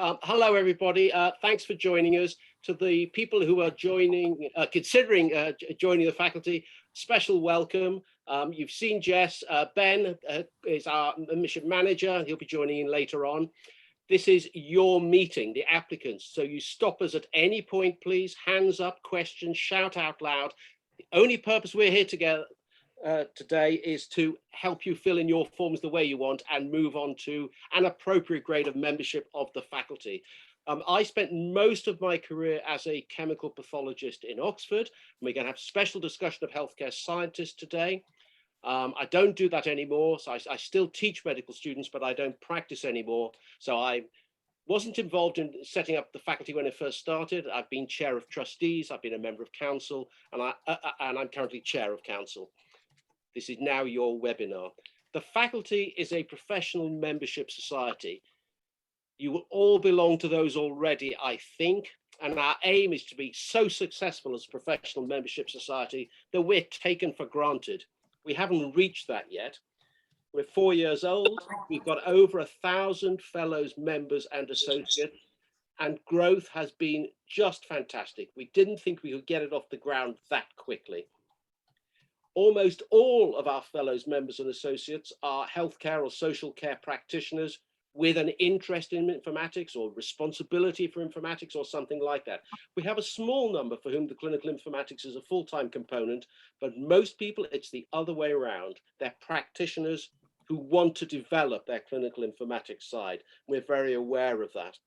Hello, everybody. Thanks for joining us. To the people who are considering joining the faculty, special welcome. You've seen Jess. Ben is our membership manager. He'll be joining in later on. This is your meeting, the applicants. So you stop us at any point, please. Hands up, questions, shout out loud. The only purpose we're here together today is to help you fill in your forms the way you want and move on to an appropriate grade of membership of the faculty. I spent most of my career as a chemical pathologist in Oxford. We're going to have special discussion of healthcare scientists today. I don't do that anymore, so I still teach medical students, but I don't practice anymore. So I wasn't involved in setting up the faculty when I first started. I've been chair of trustees, I've been a member of council, and I'm currently chair of council. This is now your webinar. The faculty is a professional membership society. You will all belong to those already, I think, and our aim is to be so successful as a professional membership society that we're taken for granted. We haven't reached that yet. We're 4 years old. We've got over 1,000 fellows, members and associates, and growth has been just fantastic. We didn't think we could get it off the ground that quickly. Almost all of our fellows, members and associates are healthcare or social care practitioners with an interest in informatics or responsibility for informatics or something like that. We have a small number for whom the clinical informatics is a full-time component, but most people, it's the other way around. They're practitioners who want to develop their clinical informatics side. We're very aware of that.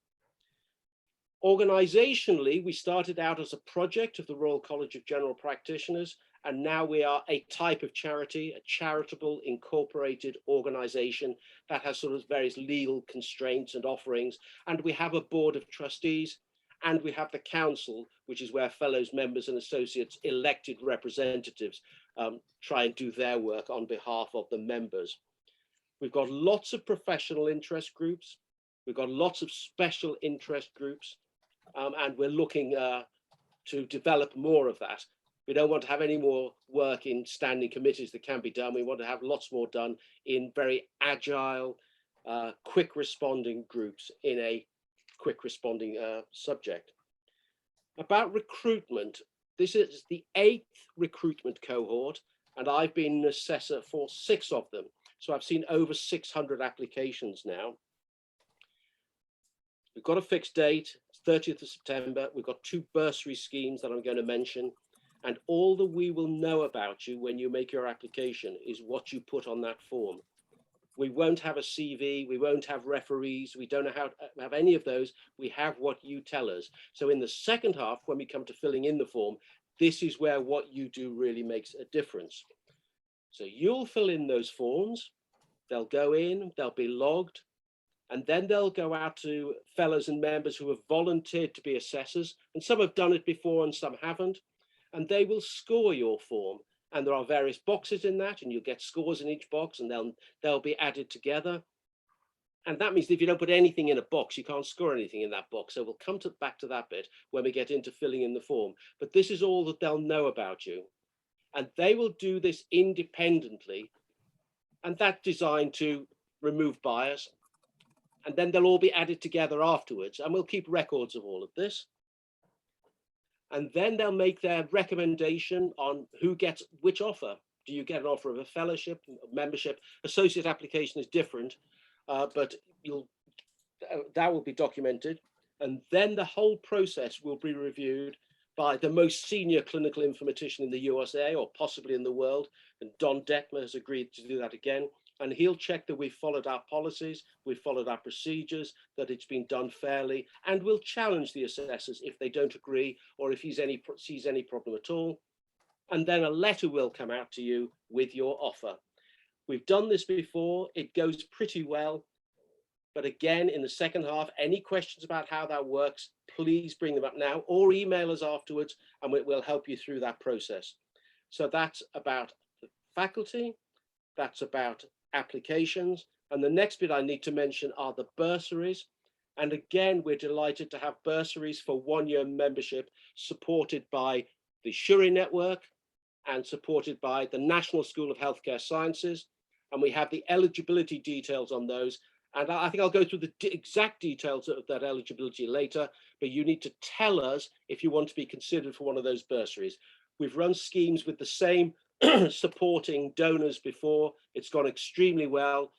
Organizationally, we started out as a project of the Royal College of General Practitioners, and now we are a type of charity, a charitable incorporated organization that has sort of various legal constraints and offerings. And we have a board of trustees, and we have the council, which is where fellows, members and associates, elected representatives, try and do their work on behalf of the members. We've got lots of professional interest groups. We've got lots of special interest groups, and we're looking to develop more of that. We don't want to have any more work in standing committees that can be done. We want to have lots more done in very agile, quick responding groups in a quick responding subject. About recruitment, this is the 8th recruitment cohort, and I've been an assessor for 6 of them. So I've seen over 600 applications now. We've got a fixed date, it's 30th of September. We've got 2 bursary schemes that I'm going to mention. And all that we will know about you when you make your application is what you put on that form. We won't have a CV, we won't have referees, we don't know how to have any of those. We have what you tell us. So in the second half, when we come to filling in the form, this is where what you do really makes a difference. So you'll fill in those forms, they'll go in, they'll be logged, and then they'll go out to fellows and members who have volunteered to be assessors. And some have done it before and some haven't. And they will score your form. And there are various boxes in that, and you'll get scores in each box, and they'll be added together. And that means that if you don't put anything in a box, you can't score anything in that box. So we'll come back to that bit when we get into filling in the form. But this is all that they'll know about you. And they will do this independently. And that's designed to remove bias. And then they'll all be added together afterwards. And we'll keep records of all of this. And then they'll make their recommendation on who gets which offer. Do you get an offer of a fellowship, membership? Associate application is different, but that will be documented. And then the whole process will be reviewed by the most senior clinical informatician in the USA or possibly in the world. And Don Detmer has agreed to do that again. And he'll check that we've followed our policies, we've followed our procedures, that it's been done fairly, and we'll challenge the assessors if they don't agree or if he sees any problem at all. And then a letter will come out to you with your offer. We've done this before, it goes pretty well. But again, in the second half, any questions about how that works, please bring them up now or email us afterwards, and we'll help you through that process. So that's about the faculty, that's about applications, and the next bit I need to mention are the bursaries. And again, we're delighted to have bursaries for 1-year membership supported by the Shuri Network and supported by the National School of Healthcare Sciences. And we have the eligibility details on those. And I think I'll go through the exact details of that eligibility later, but you need to tell us if you want to be considered for one of those bursaries. We've run schemes with the same supporting donors before. It's gone extremely well.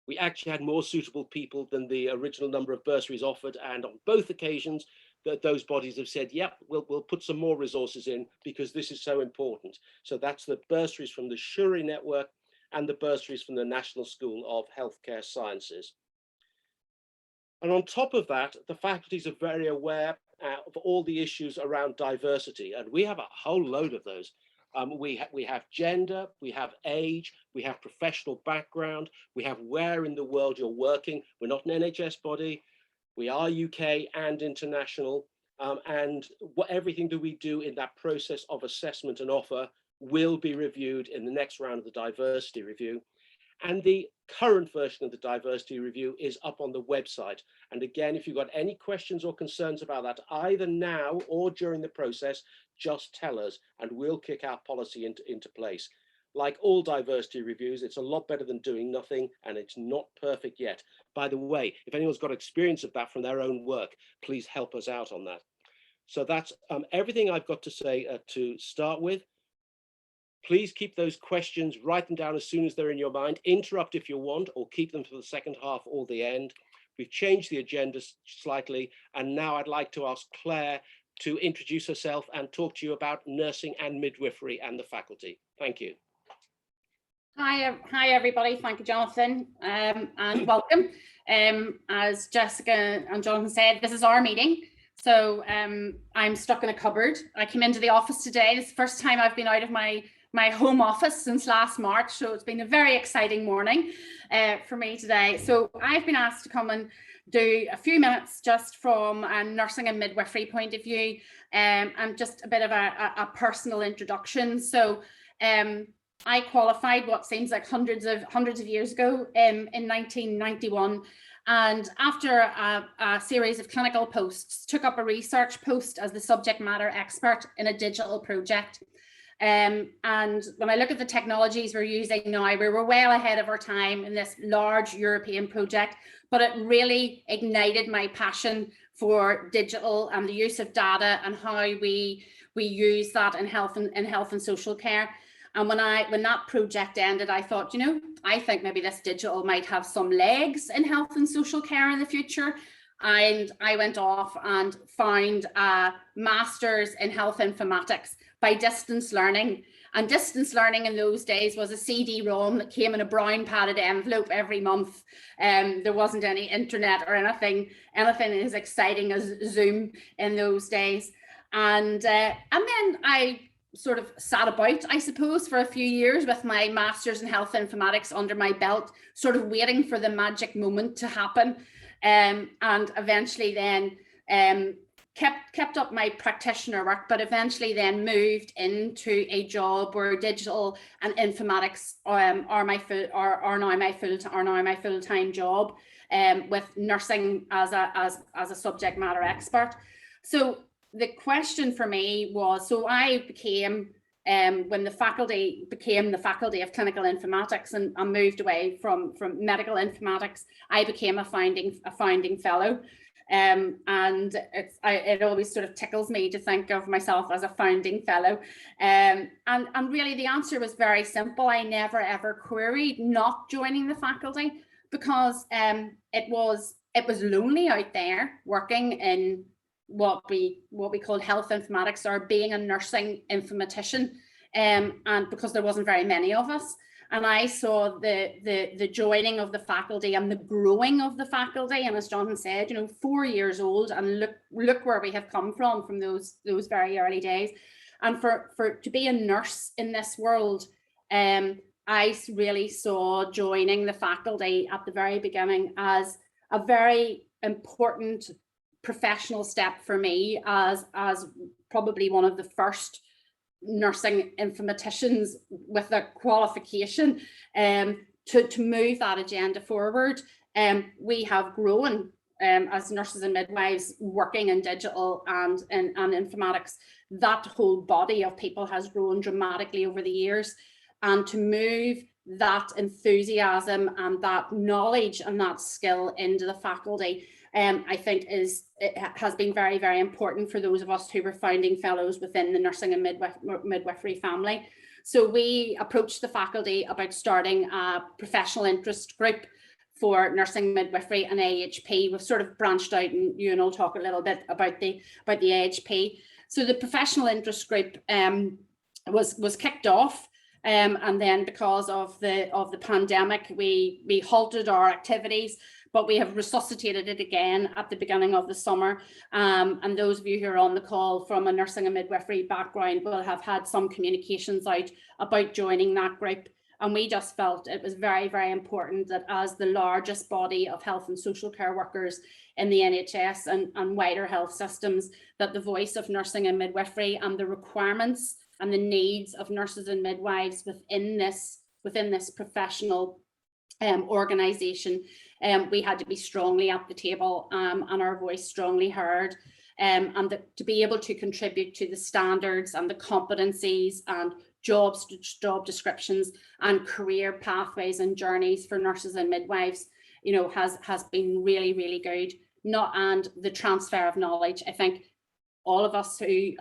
We actually had more suitable people than the original number of bursaries offered. And on both occasions, those bodies have said, yep, we'll put some more resources in because this is so important. So that's the bursaries from the Shuri network and the bursaries from the National School of Healthcare Sciences. And on top of that, the faculties are very aware of all the issues around diversity. And we have a whole load of those. We have gender, we have age, we have professional background, we have where in the world you're working. We're not an NHS body, we are UK and international, and everything that we do in that process of assessment and offer will be reviewed in the next round of the diversity review. And the current version of the diversity review is up on the website. And again, if you've got any questions or concerns about that, either now or during the process, just tell us and we'll kick our policy into place. Like all diversity reviews, it's a lot better than doing nothing, and it's not perfect yet. By the way, if anyone's got experience of that from their own work, please help us out on that. So that's everything I've got to say to start with. Please keep those questions, write them down as soon as they're in your mind, interrupt if you want, or keep them for the second half or the end. We've changed the agenda slightly, and now I'd like to ask Claire to introduce herself and talk to you about nursing and midwifery and the faculty. Thank you. Hi everybody, thank you Jonathan, and welcome. As Jessica and Jonathan said, this is our meeting. So I'm stuck in a cupboard. I came into the office today. It's the first time I've been out of my home office since last March. So it's been a very exciting morning for me today. So I've been asked to come and do a few minutes just from a nursing and midwifery point of view, and just a bit of a personal introduction. So I qualified what seems like hundreds of years ago in 1991. And after a series of clinical posts, took up a research post as the subject matter expert in a digital project. And when I look at the technologies we're using now, we were well ahead of our time in this large European project, but it really ignited my passion for digital and the use of data and how we use that in health and social care. And when that project ended, I thought, you know, I think maybe this digital might have some legs in health and social care in the future. And I went off and found a master's in health informatics by distance learning. And distance learning in those days was a CD-ROM that came in a brown padded envelope every month. There wasn't any internet or anything as exciting as Zoom in those days. And then I sort of sat about, I suppose, for a few years with my master's in health informatics under my belt, sort of waiting for the magic moment to happen. And eventually then kept up my practitioner work, but eventually then moved into a job where digital and informatics are now my full-time job, with nursing as a subject matter expert. So the question for me was, so I became, when the faculty became the Faculty of Clinical Informatics and I moved away from medical informatics, I became a founding fellow. And it always sort of tickles me to think of myself as a founding fellow. And really the answer was very simple. I never ever queried not joining the faculty because it was lonely out there working in what we called health informatics, or being a nursing informatician, and because there wasn't very many of us. And I saw the joining of the faculty and the growing of the faculty, and as Jonathan said, you know, 4 years old, and look where we have come from those very early days. And for to be a nurse in this world, I really saw joining the faculty at the very beginning as a very important professional step for me, as probably one of the first nursing informaticians with a qualification to move that agenda forward. We have grown as nurses and midwives working in digital and informatics. That whole body of people has grown dramatically over the years, and to move that enthusiasm and that knowledge and that skill into the faculty, I think has been very, very important for those of us who were founding fellows within the nursing and midwifery family. So we approached the faculty about starting a professional interest group for nursing, midwifery and AHP. We've sort of branched out, and you and I'll talk a little bit about the AHP. So the professional interest group was kicked off. And then because of the pandemic, we halted our activities, but we have resuscitated it again at the beginning of the summer. And those of you who are on the call from a nursing and midwifery background will have had some communications out about joining that group. And we just felt it was very, very important that as the largest body of health and social care workers in the NHS and wider health systems, that the voice of nursing and midwifery and the requirements and the needs of nurses and midwives within this professional organisation, we had to be strongly at the table and our voice strongly heard, and to be able to contribute to the standards and the competencies and job descriptions and career pathways and journeys for nurses and midwives, you know, has been really, really good. And the transfer of knowledge, I think all of us who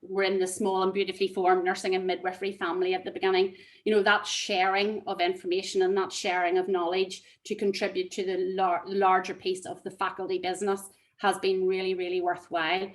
were in the small and beautifully formed nursing and midwifery family at the beginning, you know, that sharing of information and that sharing of knowledge to contribute to the larger piece of the faculty business has been really, really worthwhile.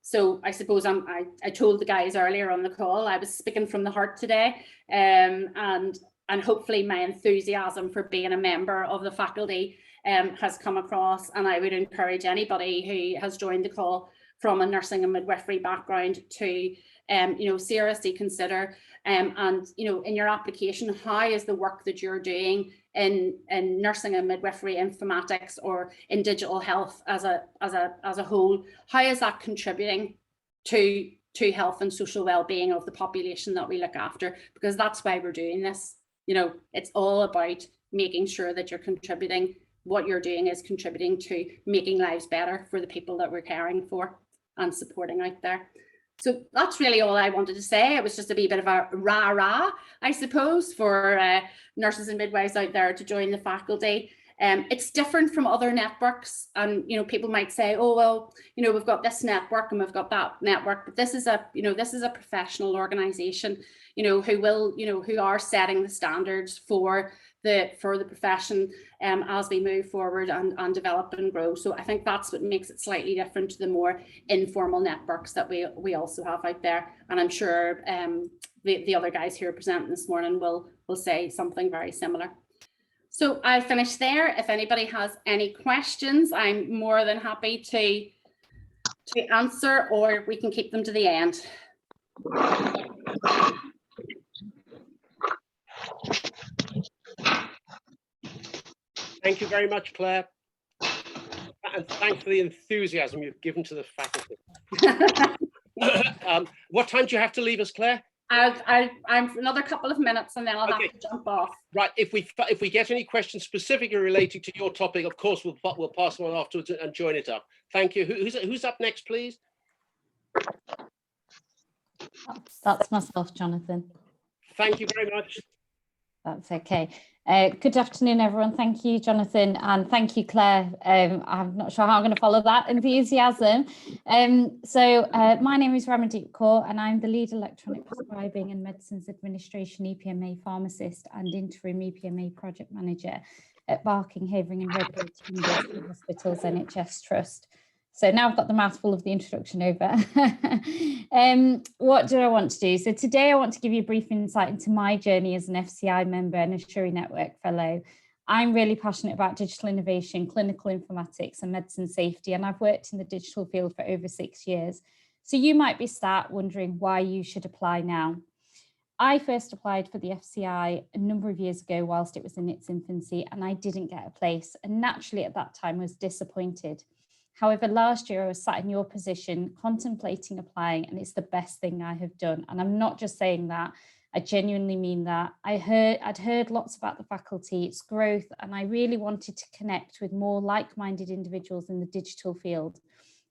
So I suppose I told the guys earlier on the call, I was speaking from the heart today, and hopefully my enthusiasm for being a member of the faculty has come across, and I would encourage anybody who has joined the call from a nursing and midwifery background to you know, seriously consider and you know, in your application, how is the work that you're doing in nursing and midwifery informatics or in digital health as a whole, how is that contributing to health and social well-being of the population that we look after? Because that's why we're doing this. You know, it's all about making sure that you're contributing, what you're doing is contributing to making lives better for the people that we're caring for and supporting out there. So that's really all I wanted to say. It was just a wee bit of a rah-rah, I suppose, for nurses and midwives out there to join the faculty. It's different from other networks, and you know, people might say, oh well, you know, we've got this network and we've got that network, but this is a professional organization, you know, who are setting the standards for the profession as we move forward and develop and grow. So I think that's what makes it slightly different to the more informal networks that we also have out there. And I'm sure the other guys here presenting this morning will say something very similar. So I'll finish there. If anybody has any questions, I'm more than happy to answer, or we can keep them to the end. Thank you very much, Claire. And thanks for the enthusiasm you've given to the faculty. What time do you have to leave us, Claire? I'm another couple of minutes and then I'll have to jump off. Right. If we get any questions specifically related to your topic, of course, we'll pass them on afterwards and join it up. Thank you. Who's up next, please? That's myself, Jonathan. Thank you very much. That's okay. Good afternoon, everyone. Thank you, Jonathan, and thank you, Claire. I'm not sure how I'm going to follow that enthusiasm. My name is Ramon, and I'm the lead electronic prescribing and medicines administration EPMA pharmacist and interim EPMA project manager at Barking, Havering and Redbridge University Hospitals NHS Trust. So now I've got the mouthful of the introduction over. What do I want to do? So today I want to give you a brief insight into my journey as an FCI member and a Shuri Network Fellow. I'm really passionate about digital innovation, clinical informatics and medicine safety, and I've worked in the digital field for over 6 years. So you might be sat wondering why you should apply now. I first applied for the FCI a number of years ago whilst it was in its infancy, and I didn't get a place, and naturally at that time was disappointed. However, last year I was sat in your position contemplating applying, and it's the best thing I have done. And I'm not just saying that, I genuinely mean that. I'd heard lots about the faculty, its growth, and I really wanted to connect with more like-minded individuals in the digital field.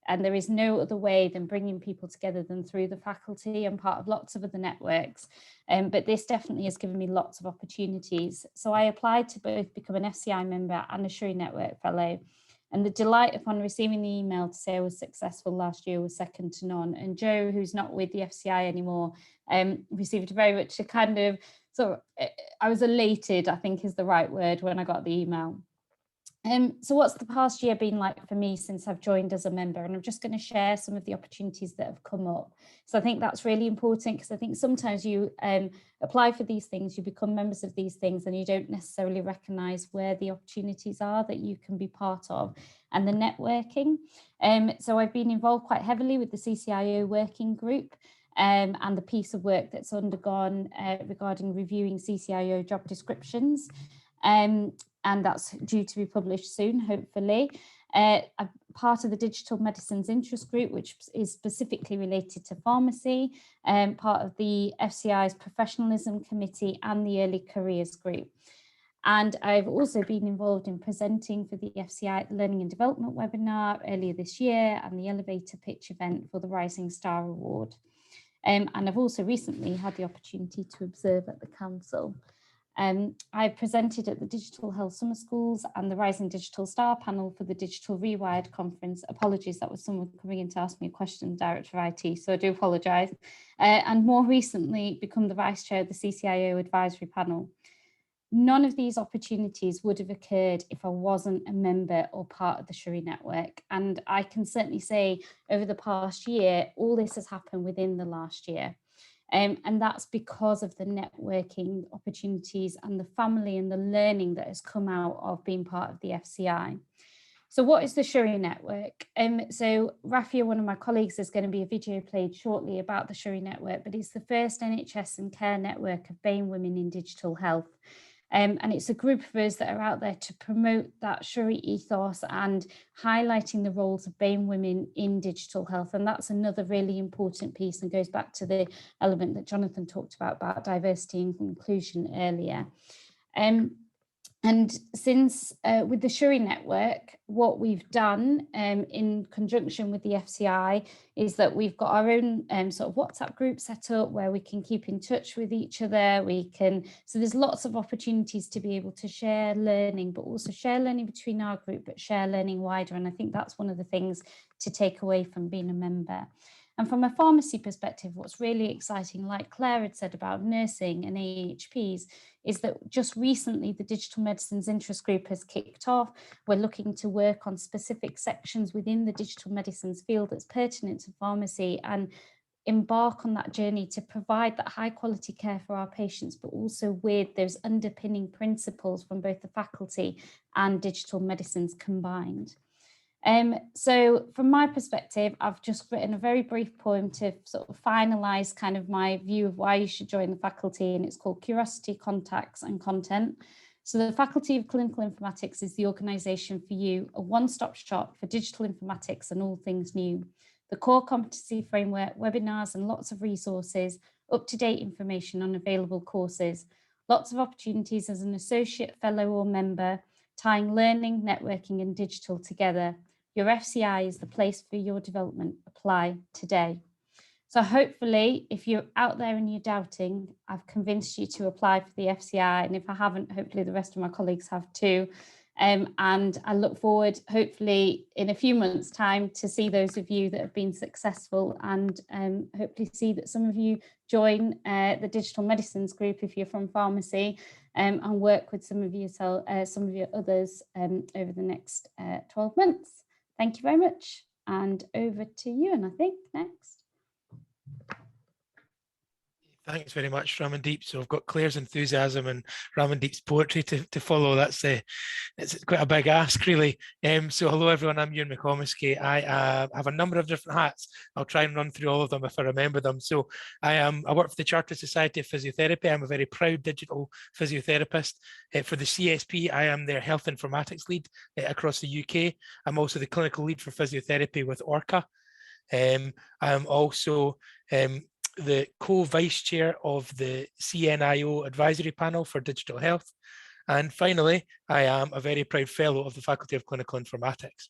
and there is no other way than bringing people together than through the faculty. I'm part of lots of other networks, but this definitely has given me lots of opportunities. So I applied to both become an FCI member and a Shuri Network Fellow. And the delight upon receiving the email to say I was successful last year was second to none. And Joe, who's not with the FCI anymore, received very much a kind of, I was elated, I think is the right word, when I got the email. So what's the past year been like for me since I've joined as a member? And I'm just going to share some of the opportunities that have come up. So I think that's really important, because I think sometimes you apply for these things, you become members of these things, and you don't necessarily recognise where the opportunities are that you can be part of, and the networking. So I've been involved quite heavily with the CCIO working group, and the piece of work that's undergone regarding reviewing CCIO job descriptions. And that's due to be published soon, hopefully. I'm part of the Digital Medicines Interest Group, which is specifically related to pharmacy, part of the FCI's Professionalism Committee and the Early Careers Group. And I've also been involved in presenting for the FCI Learning and Development Webinar earlier this year, and the elevator pitch event for the Rising Star Award. And I've also recently had the opportunity to observe at the council. I presented at the Digital Health Summer Schools and the Rising Digital Star panel for the Digital Rewired conference. Apologies, that was someone coming in to ask me a question, Director of IT, so I do apologise. And more recently, become the Vice Chair of the CCIO Advisory Panel. None of these opportunities would have occurred if I wasn't a member or part of the Shuri Network. And I can certainly say over the past year, all this has happened within the last year. And that's because of the networking opportunities and the family and the learning that has come out of being part of the FCI. So what is the Shuri Network? So Raphael, one of my colleagues, there's going to be a video played shortly about the Shuri Network, but it's the first NHS and care network of BAME women in digital health. And it's a group of us that are out there to promote that Shuri ethos and highlighting the roles of BAME women in digital health. And that's another really important piece, and goes back to the element that Jonathan talked about diversity and inclusion earlier. And since with the Shuri Network, what we've done in conjunction with the FCI is that we've got our own sort of WhatsApp group set up where we can keep in touch with each other. So there's lots of opportunities to be able to share learning, but also share learning between our group, but share learning wider. And I think that's one of the things to take away from being a member. And from a pharmacy perspective, what's really exciting, like Claire had said about nursing and AHPs, is that just recently the Digital Medicines Interest Group has kicked off. We're looking to work on specific sections within the digital medicines field that's pertinent to pharmacy, and embark on that journey to provide that high quality care for our patients, but also with those underpinning principles from both the faculty and digital medicines combined. So from my perspective, I've just written a very brief poem to sort of finalise kind of my view of why you should join the faculty, and it's called Curiosity, Contacts and Content. So the Faculty of Clinical Informatics is the organisation for you, a one-stop shop for digital informatics and all things new. The core competency framework, webinars and lots of resources, up-to-date information on available courses, lots of opportunities as an associate, fellow or member, tying learning, networking and digital together. Your FCI is the place for your development. Apply today. So hopefully, if you're out there and you're doubting, I've convinced you to apply for the FCI. And if I haven't, hopefully the rest of my colleagues have too. And I look forward, hopefully in a few months' time, to see those of you that have been successful, and hopefully see that some of you join the Digital Medicines Group if you're from pharmacy, and work with some of your others over the next 12 months. Thank you very much. And over to you, and I think next. Thanks very much, Ramondeep. So I've got Claire's enthusiasm and Ramondeep's poetry to follow. It's quite a big ask, really. So hello, everyone. I'm Ewan McComiskey. I have a number of different hats. I'll try and run through all of them if I remember them. So I work for the Chartered Society of Physiotherapy. I'm a very proud digital physiotherapist. For the CSP, I am their health informatics lead across the UK. I'm also the clinical lead for physiotherapy with Orca. I am also the co-vice chair of the CNIO advisory panel for digital health. And finally, I am a very proud fellow of the Faculty of Clinical Informatics.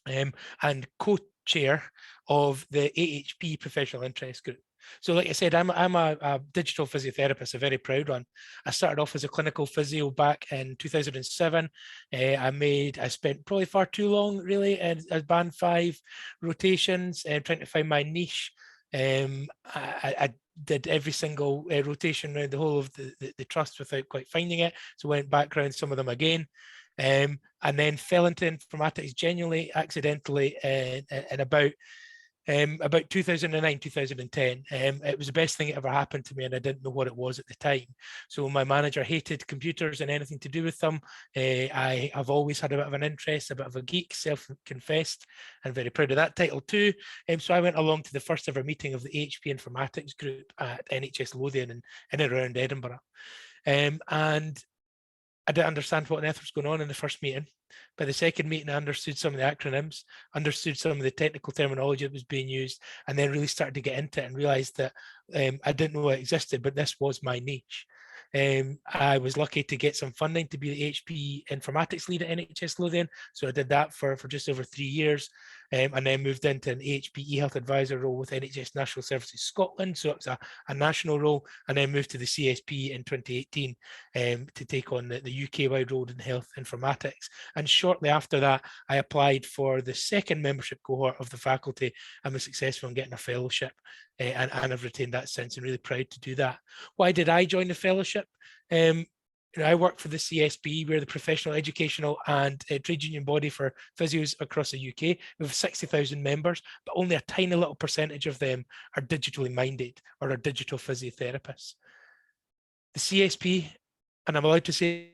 And chair of the AHP professional interest group. So like I said, I'm a digital physiotherapist, a very proud one. I started off as a clinical physio back in 2007. I spent probably far too long really as band 5 rotations trying to find my niche. I did every single rotation around the whole of the trust without quite finding it. So went back around some of them again. And then fell into informatics genuinely, accidentally in about 2009, 2010. It was the best thing that ever happened to me, and I didn't know what it was at the time. So my manager hated computers and anything to do with them. I have always had a bit of an interest, a bit of a geek, self-confessed, and very proud of that title too. So I went along to the first ever meeting of the HP Informatics group at NHS Lothian in and around Edinburgh. And I didn't understand what on earth was going on in the first meeting. By the second meeting, I understood some of the acronyms, understood some of the technical terminology that was being used, and then really started to get into it and realized that I didn't know it existed, but this was my niche. I was lucky to get some funding to be the HP informatics lead at NHS Lothian. So I did that for just over 3 years, and then moved into an HP eHealth advisor role with NHS National Services Scotland. So it was a national role, and then moved to the CSP in 2018 to take on the UK-wide role in health informatics. And shortly after that, I applied for the second membership cohort of the faculty and was successful in getting a fellowship. And I've retained that since, and really proud to do that. Why did I join the fellowship? I work for the CSB. We're the professional, educational and trade union body for physios across the UK. We have 60,000 members, but only a tiny little percentage of them are digitally minded or are digital physiotherapists. The CSP, and I'm allowed to say,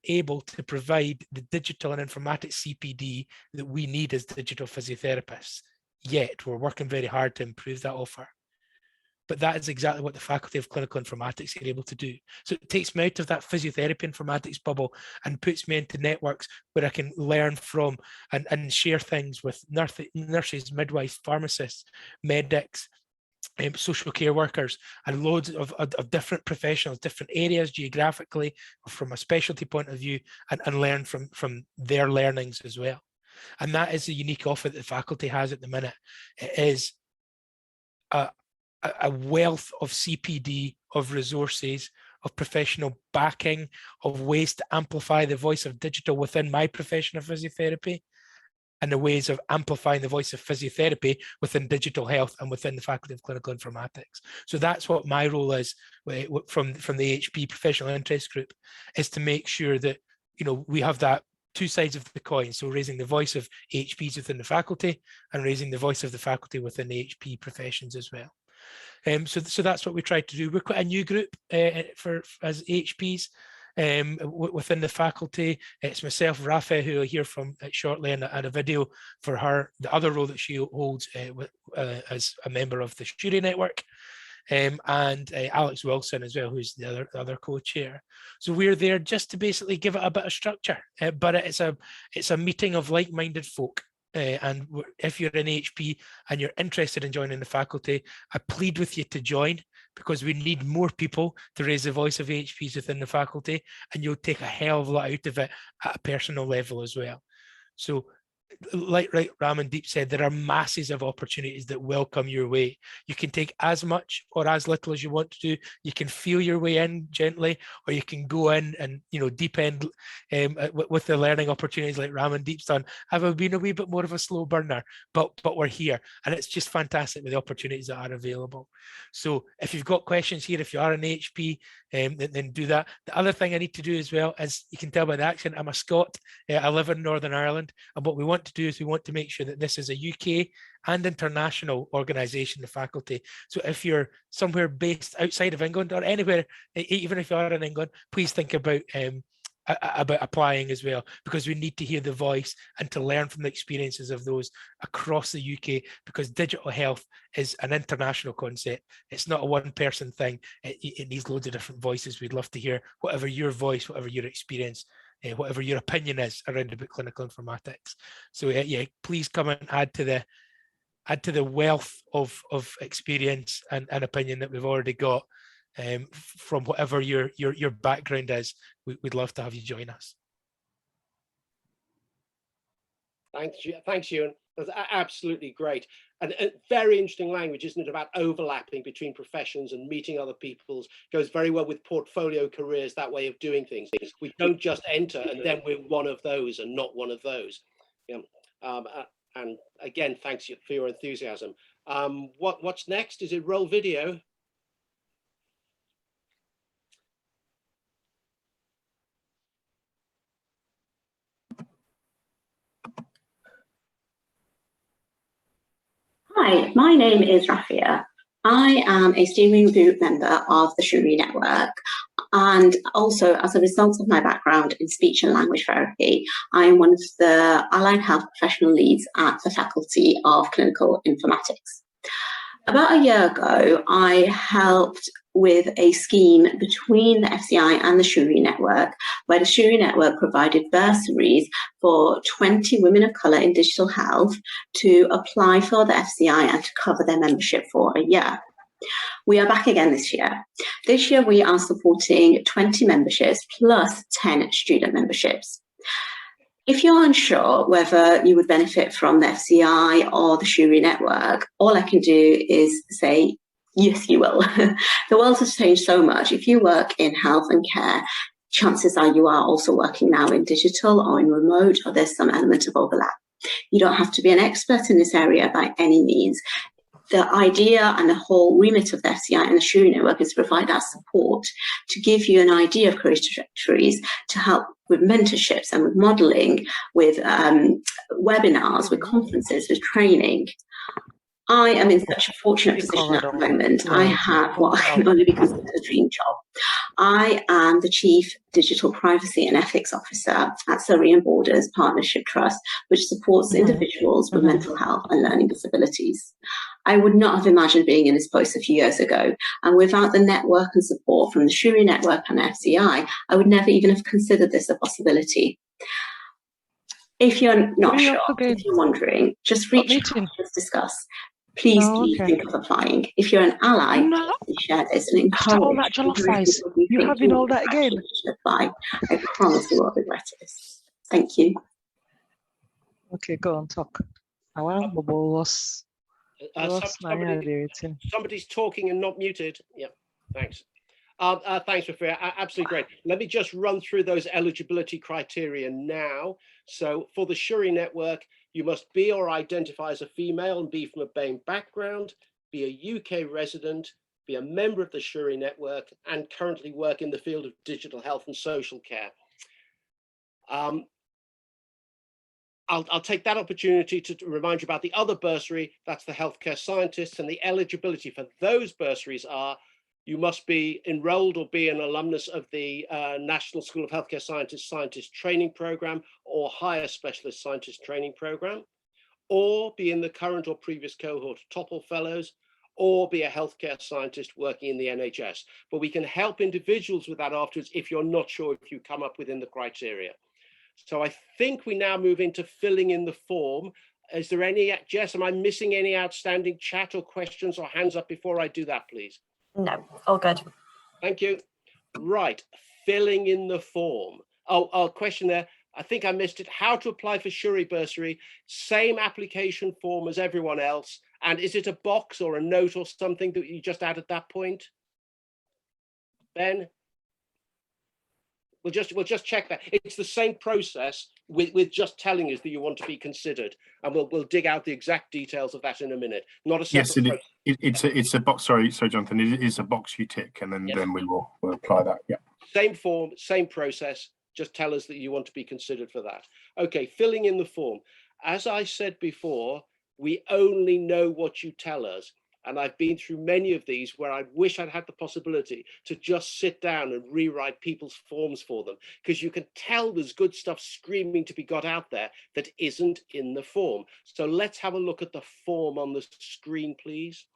able to provide the digital and informatics CPD that we need as digital physiotherapists. Yet we're working very hard to improve that offer. But that is exactly what the Faculty of Clinical Informatics are able to do. So it takes me out of that physiotherapy informatics bubble and puts me into networks where I can learn from and share things with nurses, midwives, pharmacists, medics, social care workers, and loads of different professionals, different areas geographically, from a specialty point of view, and learn from their learnings as well. And that is the unique offer that the faculty has at the minute. It is a wealth of CPD, of resources, of professional backing, of ways to amplify the voice of digital within my profession of physiotherapy, and the ways of amplifying the voice of physiotherapy within digital health and within the Faculty of Clinical Informatics. So that's what my role is from the HP Professional Interest Group, is to make sure that we have that two sides of the coin. So raising the voice of HPs within the faculty and raising the voice of the faculty within the HP professions as well. So that's what we try to do. We're quite a new group as HPs within the faculty. It's myself, Raphael, who you'll hear from shortly, and a video for her, the other role that she holds as a member of the Shuri network. And Alex Wilson as well, who's the other co-chair. So we're there just to basically give it a bit of structure, but it's a meeting of like-minded folk. And if you're in HP and you're interested in joining the faculty, I plead with you to join, because we need more people to raise the voice of HPs within the faculty, and you'll take a hell of a lot out of it at a personal level as well. So like Ramon Deep said, there are masses of opportunities that will come your way. You can take as much or as little as you want to do. You can feel your way in gently, or you can go in and deep end with the learning opportunities like Ramon Deep's done. I've been a wee bit more of a slow burner, but we're here, and it's just fantastic with the opportunities that are available. So if you've got questions here, if you are an HP, then do that. The other thing I need to do as well, as you can tell by the accent, I'm a Scot. I live in Northern Ireland, and what we want to do is we want to make sure that this is a UK and international organisation, the faculty. So if you're somewhere based outside of England or anywhere, even if you are in England, please think about applying as well, because we need to hear the voice and to learn from the experiences of those across the UK, because digital health is an international concept. It's not a one-person thing. It needs loads of different voices. We'd love to hear whatever your voice, whatever your experience, whatever your opinion is around about clinical informatics. So yeah, please come and add to the wealth of experience and opinion that we've already got. From whatever your background is, we'd love to have you join us. Thanks, Ewan. That's absolutely great. And a very interesting language, isn't it, about overlapping between professions and meeting other people's, goes very well with portfolio careers, that way of doing things. We don't just enter and then we're one of those and not one of those. Yeah. And again, thanks for your enthusiasm. What's next? Is it roll video? Hi, my name is Raphael. I am a steering group member of the Shuri Network, and also as a result of my background in speech and language therapy, I am one of the allied health professional leads at the Faculty of Clinical Informatics. About a year ago, I helped with a scheme between the FCI and the Shuri Network, where the Shuri Network provided bursaries for 20 women of colour in digital health to apply for the FCI and to cover their membership for a year. We are back again this year. This year we are supporting 20 memberships plus 10 student memberships. If you're unsure whether you would benefit from the FCI or the Shuri Network, all I can do is say, yes, you will. The world has changed so much. If you work in health and care, chances are you are also working now in digital or in remote, or there's some element of overlap. You don't have to be an expert in this area by any means. The idea and the whole remit of the FCI and the Shuri Network is to provide that support, to give you an idea of career trajectories, to help with mentorships and with modelling, with webinars, with conferences, with training. I am in such a fortunate position at the moment. I have what I can only be considered a dream job. I am the Chief Digital Privacy and Ethics Officer at Surrey and Borders Partnership Trust, which supports individuals with mental health and learning disabilities. I would not have imagined being in this post a few years ago, and without the network and support from the Shuri Network and FCI, I would never even have considered this a possibility. If you're not sure, if you're wondering, just reach out, just discuss. Please think of applying. If you're an ally, please share this and encourage all that jollof rice. You're having all that again. Apply. I promise you won't regret it. Thank you. Okay, go on, talk. Somebody's talking and not muted. Yeah, thanks. Thanks, Raphael. Absolutely great. Let me just run through those eligibility criteria now. So for the Shuri Network, you must be or identify as a female and be from a BAME background, be a UK resident, be a member of the Shuri Network, and currently work in the field of digital health and social care. I'll take that opportunity to remind you about the other bursary, that's the healthcare scientists, and the eligibility for those bursaries are you must be enrolled or be an alumnus of the National School of Healthcare Scientists Scientist Training Program or higher specialist scientist training program, or be in the current or previous cohort of TOPL fellows, or be a healthcare scientist working in the NHS. But we can help individuals with that afterwards if you're not sure if you come up within the criteria. So I think we now move into filling in the form. Is there any, Jess, am I missing any outstanding chat or questions or hands up before I do that, please? No, all good. Thank you. Right, filling in the form. Oh, question there. I think I missed it. How to apply for Shuri bursary? Same application form as everyone else. And is it a box or a note or something that you just add at that point? Ben? We'll just check that. It's the same process with just telling us that you want to be considered, and we'll dig out the exact details of that in a minute. Not a separate it's a box. Sorry, Jonathan. It is a box you tick, and then we'll apply that. Yeah. Same form, same process. Just tell us that you want to be considered for that. Okay, filling in the form. As I said before, we only know what you tell us. And I've been through many of these where I wish I'd had the possibility to just sit down and rewrite people's forms for them, because you can tell there's good stuff screaming to be got out there that isn't in the form. So let's have a look at the form on the screen, please.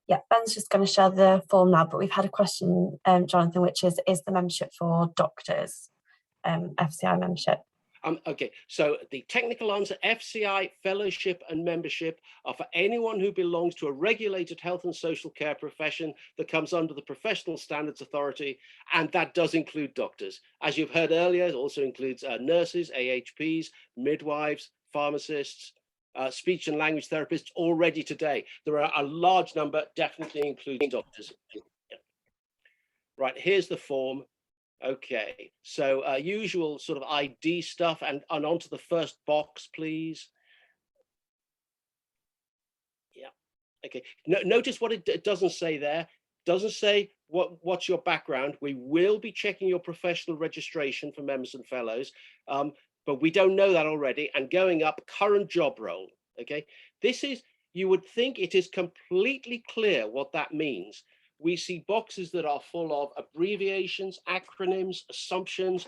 Yeah, Ben's just going to share the form now, but we've had a question, Jonathan, which is the membership for doctors, FCI membership? Okay, so the technical answer, FCI fellowship and membership are for anyone who belongs to a regulated health and social care profession that comes under the Professional Standards Authority, and that does include doctors. As you've heard earlier, it also includes nurses, AHPs, midwives, pharmacists, speech and language therapists already today. There are a large number, definitely including doctors. Yeah. Right, here's the form. Okay, so usual sort of ID stuff, and onto the first box, please. Yeah, okay. Notice what it doesn't say there. Doesn't say what's your background. We will be checking your professional registration for members and fellows, but we don't know that already. And going up, current job role. Okay, this is, you would think it is completely clear what that means. We see boxes that are full of abbreviations, acronyms, assumptions,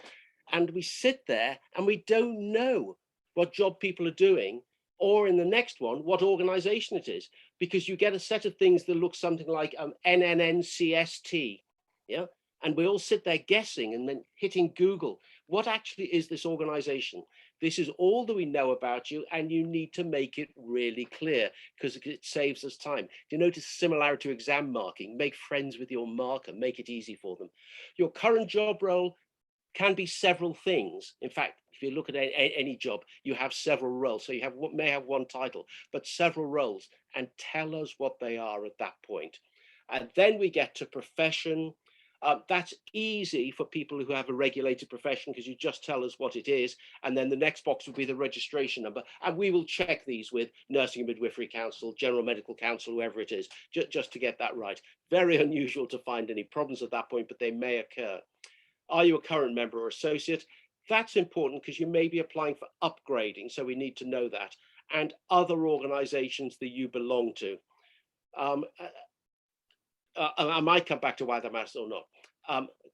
and we sit there and we don't know what job people are doing, or in the next one, what organization it is, because you get a set of things that look something like NNNCST, yeah? And we all sit there guessing and then hitting Google. What actually is this organization? This is all that we know about you, and you need to make it really clear because it saves us time. Do you notice similarity to exam marking? Make friends with your marker, make it easy for them. Your current job role can be several things. In fact, if you look at any job, you have several roles. So you may have one title, but several roles, and tell us what they are at that point. And then we get to profession. That's easy for people who have a regulated profession because you just tell us what it is. And then the next box would be the registration number. And we will check these with Nursing and Midwifery Council, General Medical Council, whoever it is, just to get that right. Very unusual to find any problems at that point, but they may occur. Are you a current member or associate? That's important because you may be applying for upgrading. So we need to know that. And other organizations that you belong to. I might come back to why that matters or not.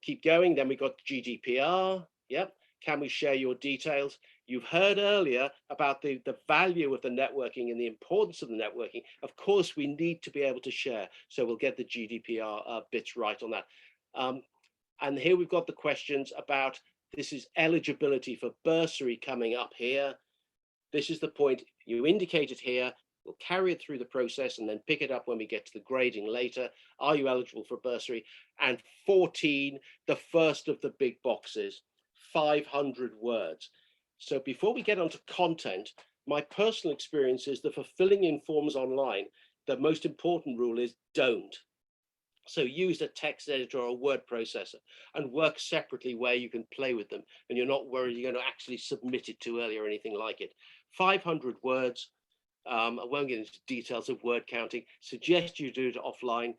Keep going. Then we got GDPR. Yep. Can we share your details? You've heard earlier about the value of the networking and the importance of the networking. Of course, we need to be able to share. So we'll get the GDPR bits right on that. And here we've got the questions about, this is eligibility for bursary coming up here. This is the point you indicated here. We'll carry it through the process and then pick it up when we get to the grading later. Are you eligible for bursary? And 14, the first of the big boxes, 500 words. So before we get onto content, my personal experience is that for filling in forms online, the most important rule is don't. So use a text editor or a word processor and work separately where you can play with them and you're not worried you're going to actually submit it too early or anything like it. 500 words. I won't get into details of word counting. Suggest you do it offline.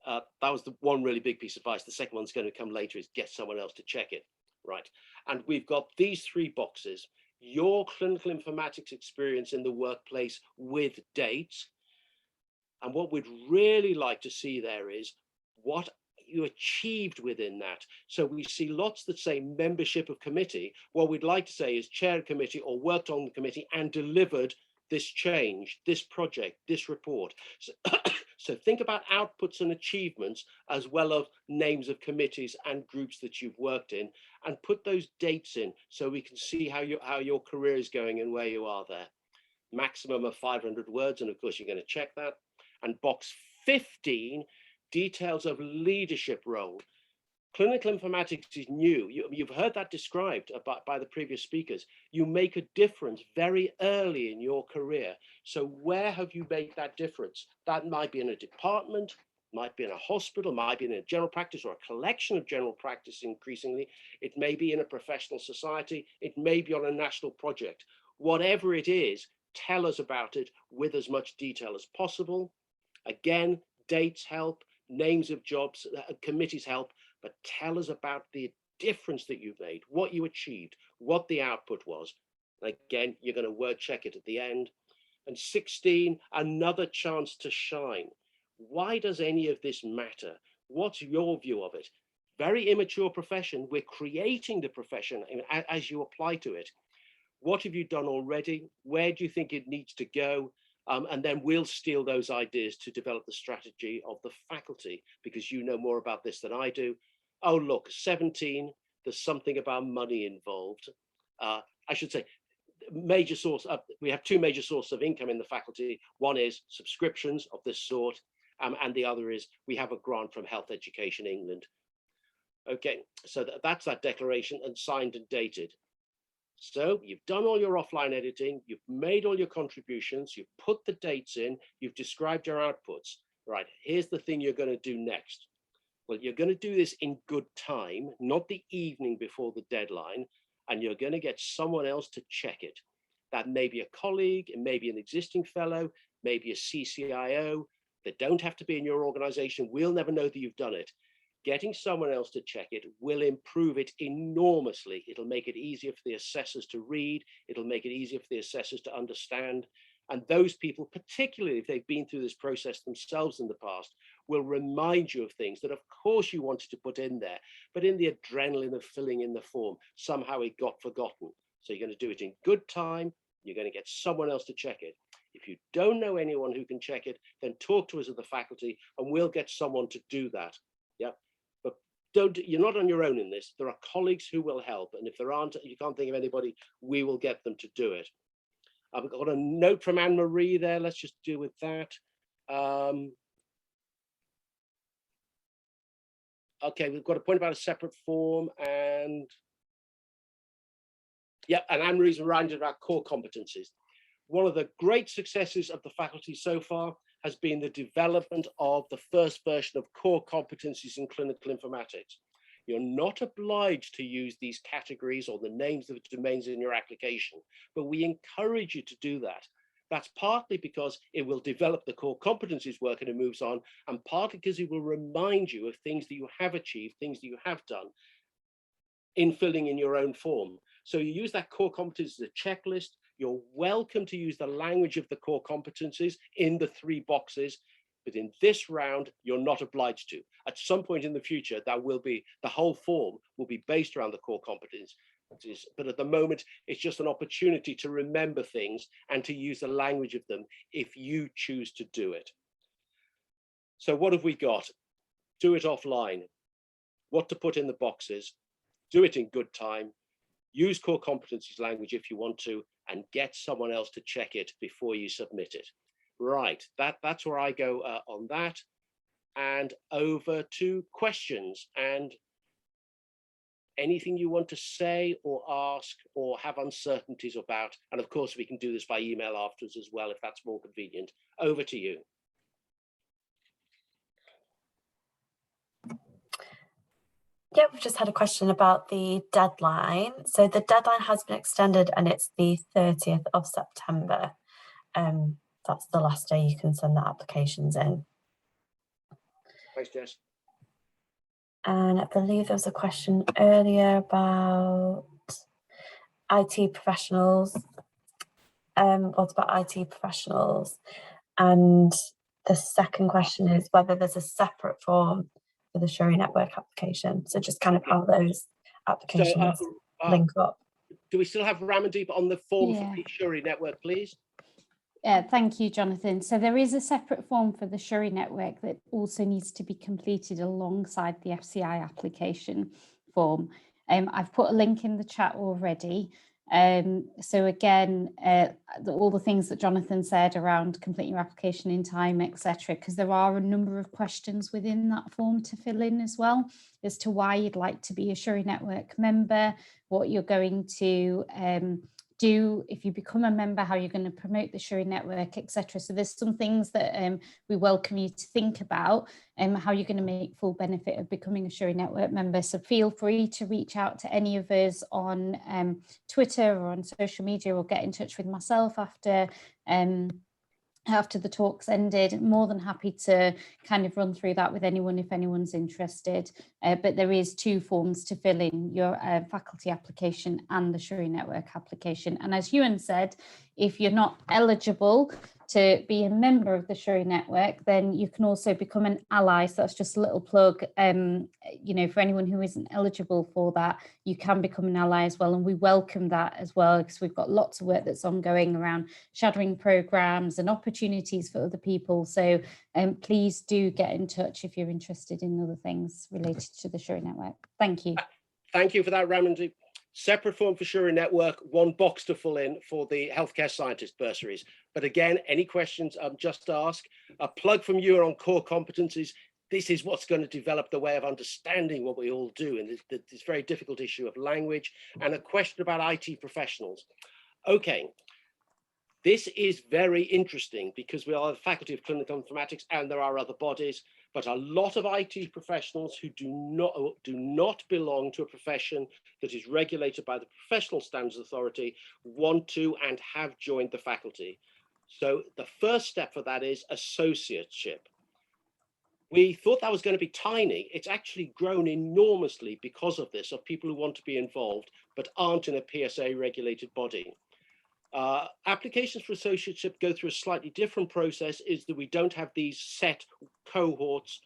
That was the one really big piece of advice. The second one's going to come later, is get someone else to check it. Right. And we've got these three boxes. Your clinical informatics experience in the workplace with dates. And what we'd really like to see there is what you achieved within that. So we see lots that say membership of committee. What we'd like to say is chair of committee or worked on the committee and delivered this change, this project, this report. So think about outputs and achievements as well as names of committees and groups that you've worked in, and put those dates in so we can see how your career is going and where you are there. Maximum of 500 words, and of course you're going to check that. And box 15, details of leadership role. Clinical informatics is new. You've heard that described by the previous speakers. You make a difference very early in your career. So where have you made that difference? That might be in a department, might be in a hospital, might be in a general practice or a collection of general practice increasingly. It may be in a professional society. It may be on a national project. Whatever it is, tell us about it with as much detail as possible. Again, dates help, names of jobs, committees help, but tell us about the difference that you've made, what you achieved, what the output was. And again, you're going to word check it at the end. And 16, another chance to shine. Why does any of this matter? What's your view of it? Very immature profession. We're creating the profession as you apply to it. What have you done already? Where do you think it needs to go? And then we'll steal those ideas to develop the strategy of the faculty, because you know more about this than I do. Oh, look, 17, there's something about money involved. I should say, major source of, we have two major sources of income in the faculty. One is subscriptions of this sort, and the other is we have a grant from Health Education England. Okay, so that's that declaration, and signed and dated. So you've done all your offline editing, you've made all your contributions, you've put the dates in, you've described your outputs. Right, here's the thing you're going to do next. Well, you're going to do this in good time, not the evening before the deadline, and you're going to get someone else to check it. That may be a colleague, it may be an existing fellow, maybe a CCIO. They don't have to be in your organization. We'll never know that you've done it. Getting someone else to check it will improve it enormously. It'll make it easier for the assessors to read. It'll make it easier for the assessors to understand. And those people, particularly if they've been through this process themselves in the past, will remind you of things that of course you wanted to put in there, but in the adrenaline of filling in the form, somehow it got forgotten. So you're going to do it in good time. You're going to get someone else to check it. If you don't know anyone who can check it, then talk to us at the faculty and we'll get someone to do that. Yeah. But you're not on your own in this. There are colleagues who will help. And if there aren't, you can't think of anybody, we will get them to do it. I've got a note from Anne-Marie there. Let's just deal with that. Okay, we've got a point about a separate form, and yeah, and Anne-Marie's reminded about core competencies. One of the great successes of the faculty so far has been the development of the first version of core competencies in clinical informatics. You're not obliged to use these categories or the names of the domains in your application, but we encourage you to do that. That's partly because it will develop the core competencies work and it moves on, and partly because it will remind you of things that you have achieved, things that you have done in filling in your own form. So you use that core competencies as a checklist. You're welcome to use the language of the core competencies in the 3 boxes. But in this round, you're not obliged to. At some point in the future, that will be, the whole form will be based around the core competencies. But at the moment, it's just an opportunity to remember things and to use the language of them if you choose to do it. So what have we got? Do it offline. What to put in the boxes. Do it in good time. Use core competencies language if you want to, and get someone else to check it before you submit it. Right, that's where I go on that. And over to questions and anything you want to say or ask or have uncertainties about. And of course, we can do this by email afterwards as well, if that's more convenient. Over to you. Yeah, we've just had a question about the deadline. So the deadline has been extended and it's the 30th of September. That's the last day you can send the applications in. Thanks, Jess. And I believe there was a question earlier about IT professionals. What about IT professionals? And the second question is whether there's a separate form for the Shuri Network application. So just kind of how those applications link up. Do we still have Ramandeep on the form for the Shuri Network, please? Thank you, Jonathan. So there is a separate form for the Shuri Network that also needs to be completed alongside the FCI application form. I've put a link in the chat already. So again, all the things that Jonathan said around completing your application in time, etc., because there are a number of questions within that form to fill in as well as to why you'd like to be a Shuri Network member, what you're going to do if you become a member, how you're going to promote the Shuri Network, etc. So there's some things that we welcome you to think about how you're going to make full benefit of becoming a Shuri Network member. So feel free to reach out to any of us on Twitter or on social media, or get in touch with myself after the talk's ended. More than happy to kind of run through that with anyone if anyone's interested. But there is 2 forms to fill in, your faculty application and the Shuri Network application. And as Juan said, if you're not eligible to be a member of the Shuri Network, then you can also become an ally. So that's just a little plug, you know, for anyone who isn't eligible for that, you can become an ally as well. And we welcome that as well, because we've got lots of work that's ongoing around shadowing programs and opportunities for other people. So please do get in touch if you're interested in other things related to the Shuri Network. Thank you. Thank you for that, Ramandeep. Separate form for Shuri Network, one box to fill in for the healthcare scientist bursaries. But again, any questions, just ask. A plug from you on core competencies. This is what's going to develop the way of understanding what we all do in this very difficult issue of language. And a question about IT professionals. Okay, this is very interesting because we are the Faculty of Clinical Informatics and there are other bodies, but a lot of IT professionals who do not belong to a profession that is regulated by the Professional Standards Authority want to and have joined the faculty. So the first step for that is associateship. We thought that was going to be tiny. It's actually grown enormously because of this, of people who want to be involved, but aren't in a PSA regulated body. Applications for associateship go through a slightly different process, is that we don't have these set cohorts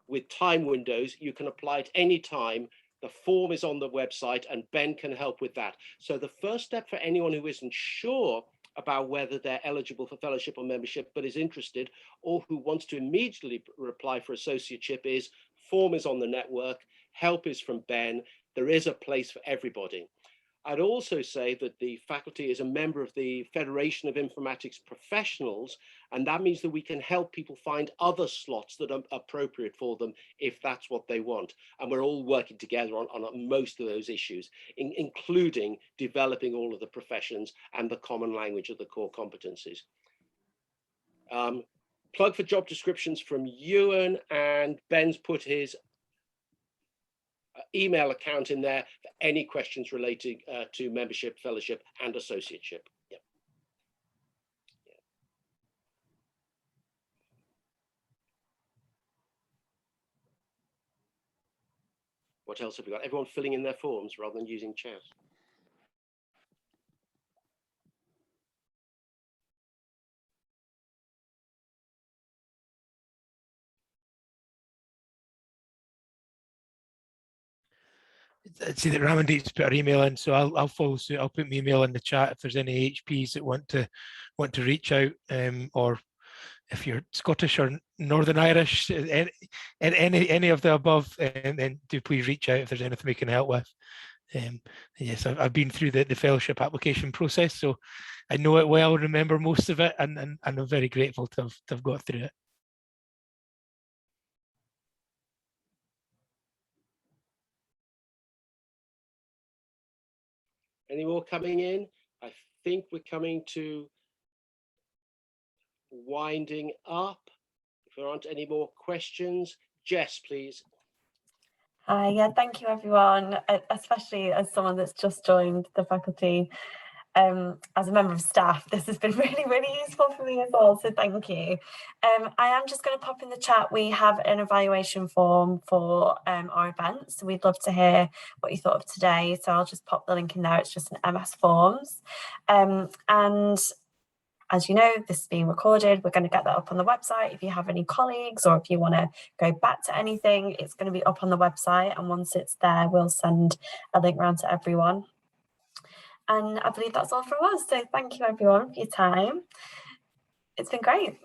with time windows. You can apply at any time. The form is on the website and Ben can help with that. So the first step for anyone who isn't sure about whether they're eligible for fellowship or membership, but is interested, or who wants to immediately apply for associateship, is form is on the network, help is from Ben. There is a place for everybody. I'd also say that the faculty is a member of the Federation of Informatics Professionals, and that means that we can help people find other slots that are appropriate for them if that's what they want. And we're all working together on most of those issues, including developing all of the professions and the common language of the core competencies. Plug for job descriptions from Ewan, and Ben's put his email account in there for any questions relating to membership, fellowship, and associateship. Yep. Yeah. What else have we got? Everyone filling in their forms rather than using chat. I see that Ramon put our email in, so I'll follow suit. I'll put my email in the chat if there's any HPs that want to reach out, or if you're Scottish or Northern Irish, any of the above, then do please reach out if there's anything we can help with. Yes, I've been through the fellowship application process, so I know it well, remember most of it, and I'm very grateful to have got through it. Any more coming in? I think we're coming to winding up. If there aren't any more questions, Jess, please. Yeah, thank you everyone, especially as someone that's just joined the faculty. As a member of staff, this has been really, really useful for me as well, so thank you. I am just going to pop in the chat, we have an evaluation form for our events, so we'd love to hear what you thought of today, so I'll just pop the link in there. It's just an MS Forms, and as you know, this is being recorded. We're going to get that up on the website. If you have any colleagues or if you want to go back to anything, it's going to be up on the website, and once it's there, we'll send a link around to everyone. And I believe that's all from us. So thank you everyone for your time. It's been great.